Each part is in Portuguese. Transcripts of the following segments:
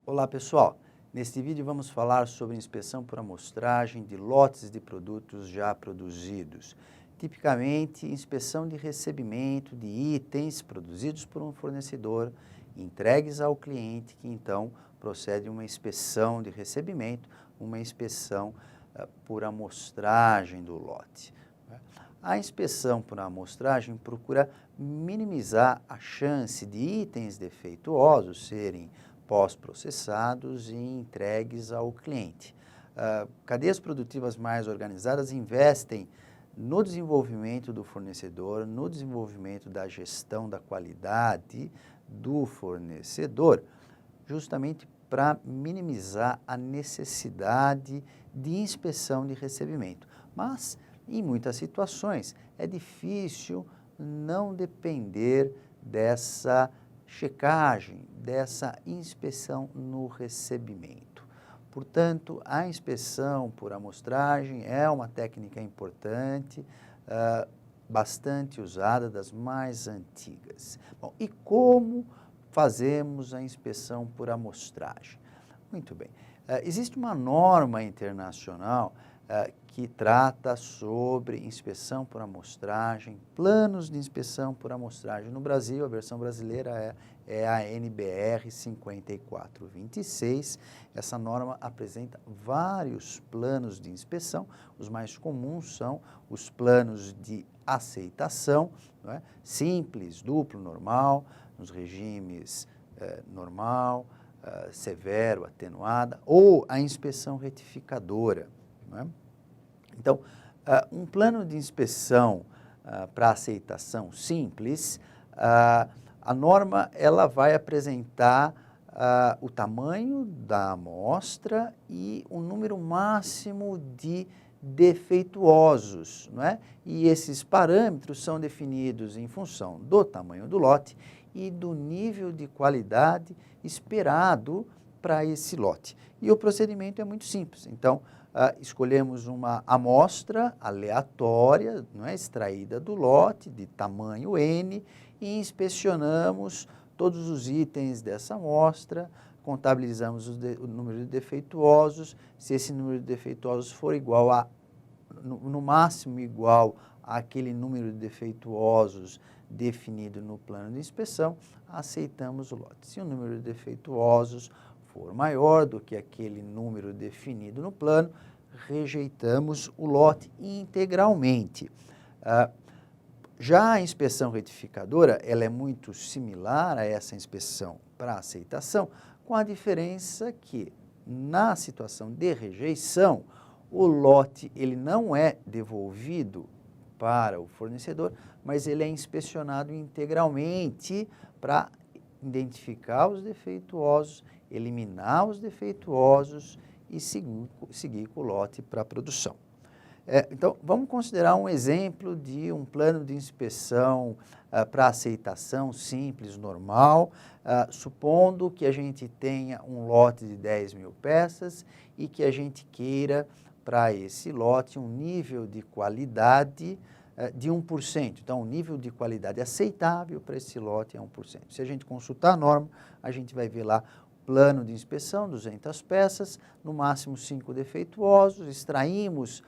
Olá pessoal, neste vídeo vamos falar sobre inspeção por amostragem de lotes de produtos já produzidos. Tipicamente, inspeção de recebimento de itens produzidos por um fornecedor, entregues ao cliente, que então procede uma inspeção de recebimento, uma inspeção por amostragem do lote. A inspeção por amostragem procura minimizar a chance de itens defeituosos serem pós-processados e entregues ao cliente. Cadeias produtivas mais organizadas investem no desenvolvimento do fornecedor, no desenvolvimento da gestão da qualidade do fornecedor, justamente para minimizar a necessidade de inspeção de recebimento. Mas, em muitas situações, é difícil não depender dessa checagem, dessa inspeção no recebimento. Portanto, a inspeção por amostragem é uma técnica importante, bastante usada, das mais antigas. Bom, e como fazemos a inspeção por amostragem? Muito bem. Existe uma norma internacional que trata sobre inspeção por amostragem, planos de inspeção por amostragem. No Brasil, a versão brasileira é a NBR 5426. Essa norma apresenta vários planos de inspeção. Os mais comuns são os planos de aceitação, não é? Simples, duplo, normal, nos regimes normal, severo, atenuada, ou a inspeção retificadora, não é? Então, um plano de inspeção para aceitação simples, a norma ela vai apresentar o tamanho da amostra e o número máximo de defeituosos, não é? E esses parâmetros são definidos em função do tamanho do lote e do nível de qualidade esperado para esse lote. E o procedimento é muito simples. Então, escolhemos uma amostra aleatória, não é, extraída do lote de tamanho N e inspecionamos todos os itens dessa amostra, contabilizamos o número de defeituosos. Se esse número de defeituosos for igual a, no máximo igual àquele número de defeituosos definido no plano de inspeção, aceitamos o lote. Se o número de defeituosos for maior do que aquele número definido no plano, rejeitamos o lote integralmente. Já a inspeção retificadora, ela é muito similar a essa inspeção para aceitação, com a diferença que, na situação de rejeição, o lote ele não é devolvido para o fornecedor, mas ele é inspecionado integralmente para identificar os defeituosos, eliminar os defeituosos e seguir com o lote para a produção. Então, vamos considerar um exemplo de um plano de inspeção para aceitação simples, normal, supondo que a gente tenha um lote de 10.000 peças e que a gente queira para esse lote um nível de qualidade de 1%. Então, o nível de qualidade aceitável para esse lote é 1%. Se a gente consultar a norma, a gente vai ver lá plano de inspeção, 200 peças, no máximo 5 defeituosos, extraímos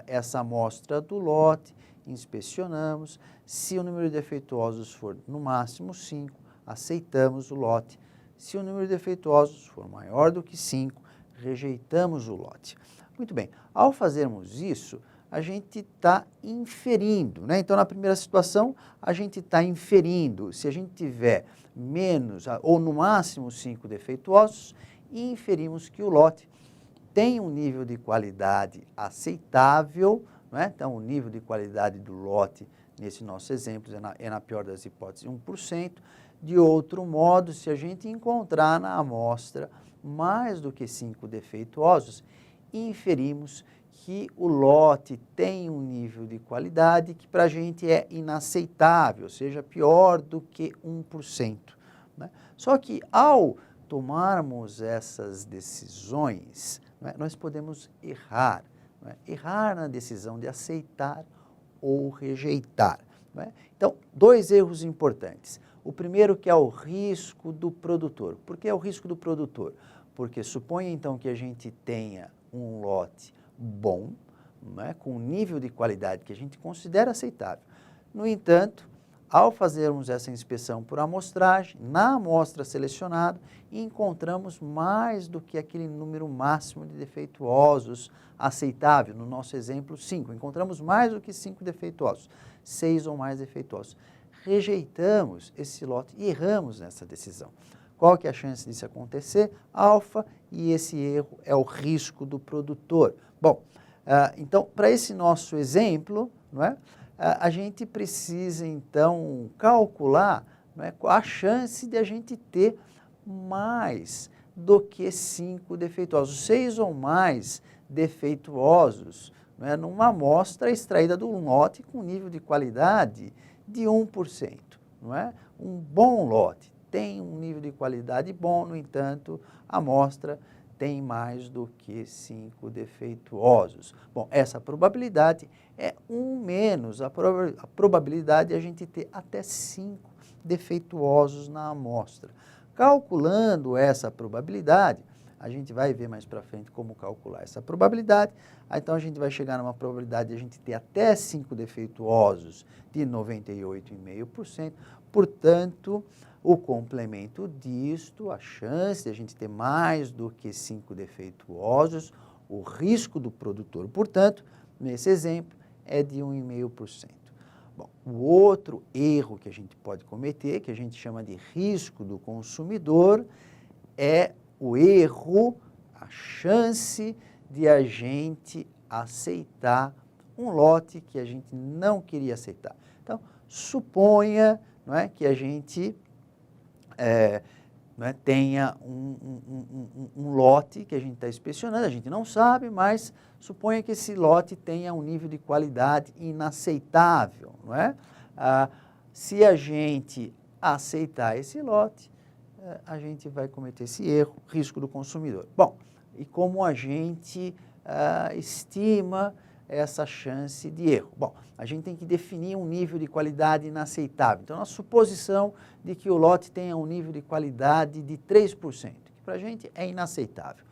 essa amostra do lote, inspecionamos. Se o número de defeituosos for no máximo 5, aceitamos o lote. Se o número de defeituosos for maior do que 5, rejeitamos o lote. Muito bem, ao fazermos isso, a gente está inferindo, né? Então, na primeira situação, a gente está inferindo. Se a gente tiver menos ou no máximo 5 defeituosos, inferimos que o lote tem um nível de qualidade aceitável, né? Então, o nível de qualidade do lote, nesse nosso exemplo, é na pior das hipóteses 1%. De outro modo, se a gente encontrar na amostra mais do que 5 defeituosos, inferimos que o lote tem um nível de qualidade que para a gente é inaceitável, ou seja, pior do que 1%. Né? Só que ao tomarmos essas decisões, né, nós podemos errar, né? Errar na decisão de aceitar ou rejeitar. Né? Então, dois erros importantes. O primeiro que é o risco do produtor. Por que é o risco do produtor? Porque suponha então que a gente tenha um lote bom, né, com um nível de qualidade que a gente considera aceitável. No entanto, ao fazermos essa inspeção por amostragem, na amostra selecionada, encontramos mais do que aquele número máximo de defeituosos aceitável. No nosso exemplo, 5. Encontramos mais do que 5 defeituosos, 6 ou mais defeituosos. Rejeitamos esse lote e erramos nessa decisão. Qual que é a chance disso acontecer? Alfa, e esse erro é o risco do produtor. Bom, então, para esse nosso exemplo, não é? A gente precisa, então, calcular, não é, a chance de a gente ter mais do que 5 defeituosos, 6 ou mais defeituosos, não é, numa amostra extraída de um lote com nível de qualidade de 1%. Não é? Um bom lote tem um nível de qualidade bom, no entanto, a amostra tem mais do que 5 defeituosos. Bom, essa probabilidade é 1 menos a probabilidade de a gente ter até 5 defeituosos na amostra. Calculando essa probabilidade, a gente vai ver mais para frente como calcular essa probabilidade, então a gente vai chegar numa probabilidade de a gente ter até 5 defeituosos de 98,5%, portanto, o complemento disto, a chance de a gente ter mais do que 5 defeituosos, o risco do produtor, portanto, nesse exemplo, é de 1,5%. Bom, o outro erro que a gente pode cometer, que a gente chama de risco do consumidor, é o erro, a chance de a gente aceitar um lote que a gente não queria aceitar. Então, suponha, não é, que a gente não é, tenha um lote que a gente está inspecionando, a gente não sabe, mas suponha que esse lote tenha um nível de qualidade inaceitável. Não é? Se a gente aceitar esse lote, a gente vai cometer esse erro, risco do consumidor. Bom, e como a gente estima essa chance de erro? Bom, a gente tem que definir um nível de qualidade inaceitável. Então, a suposição de que o lote tenha um nível de qualidade de 3%, que para a gente é inaceitável.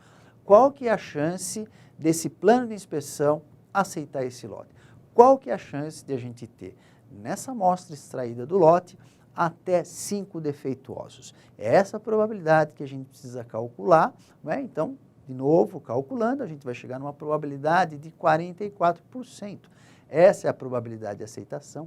Qual que é a chance desse plano de inspeção aceitar esse lote? Qual que é a chance de a gente ter, nessa amostra extraída do lote, até 5 defeituosos? É essa a probabilidade que a gente precisa calcular, não é? Então, de novo, calculando, a gente vai chegar numa probabilidade de 44%. Essa é a probabilidade de aceitação,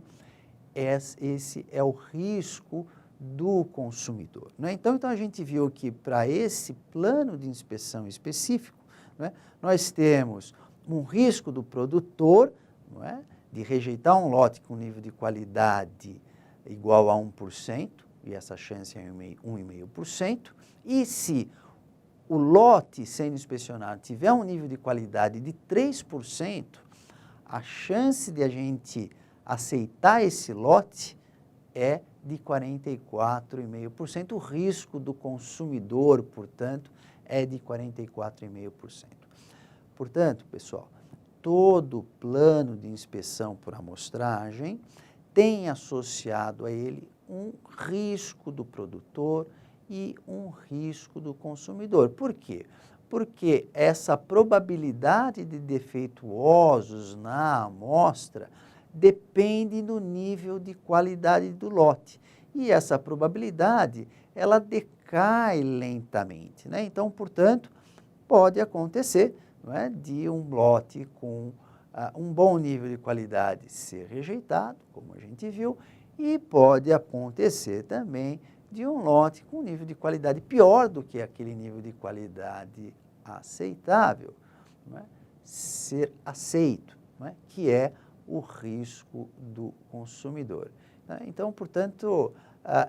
esse é o risco do consumidor. Não é? Então, a gente viu que para esse plano de inspeção específico, não é, nós temos um risco do produtor, não é, de rejeitar um lote com nível de qualidade igual a 1%, e essa chance é 1,5%, e se o lote sendo inspecionado tiver um nível de qualidade de 3%, a chance de a gente aceitar esse lote é de 44,5%. O risco do consumidor, portanto, é de 44,5%. Portanto, pessoal, todo plano de inspeção por amostragem tem associado a ele um risco do produtor e um risco do consumidor. Por quê? Porque essa probabilidade de defeituosos na amostra depende do nível de qualidade do lote. E essa probabilidade, ela decai lentamente, né? Então, portanto, pode acontecer, não é, de um lote com um bom nível de qualidade ser rejeitado, como a gente viu, e pode acontecer também de um lote com nível de qualidade pior do que aquele nível de qualidade aceitável, não é, ser aceito, não é, que é o risco do consumidor. Então, portanto,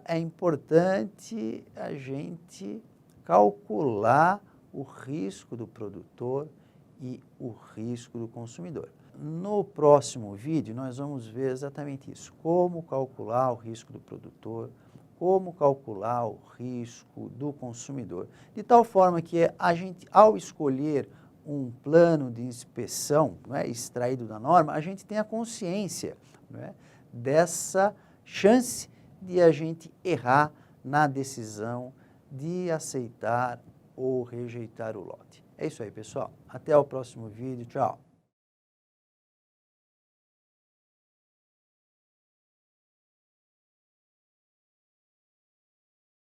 é importante a gente calcular o risco do produtor e o risco do consumidor. No próximo vídeo, nós vamos ver exatamente isso, como calcular o risco do produtor, como calcular o risco do consumidor, de tal forma que a gente, ao escolher um plano de inspeção, não é, extraído da norma, a gente tem a consciência, não é, dessa chance de a gente errar na decisão de aceitar ou rejeitar o lote. É isso aí, pessoal. Até o próximo vídeo. Tchau.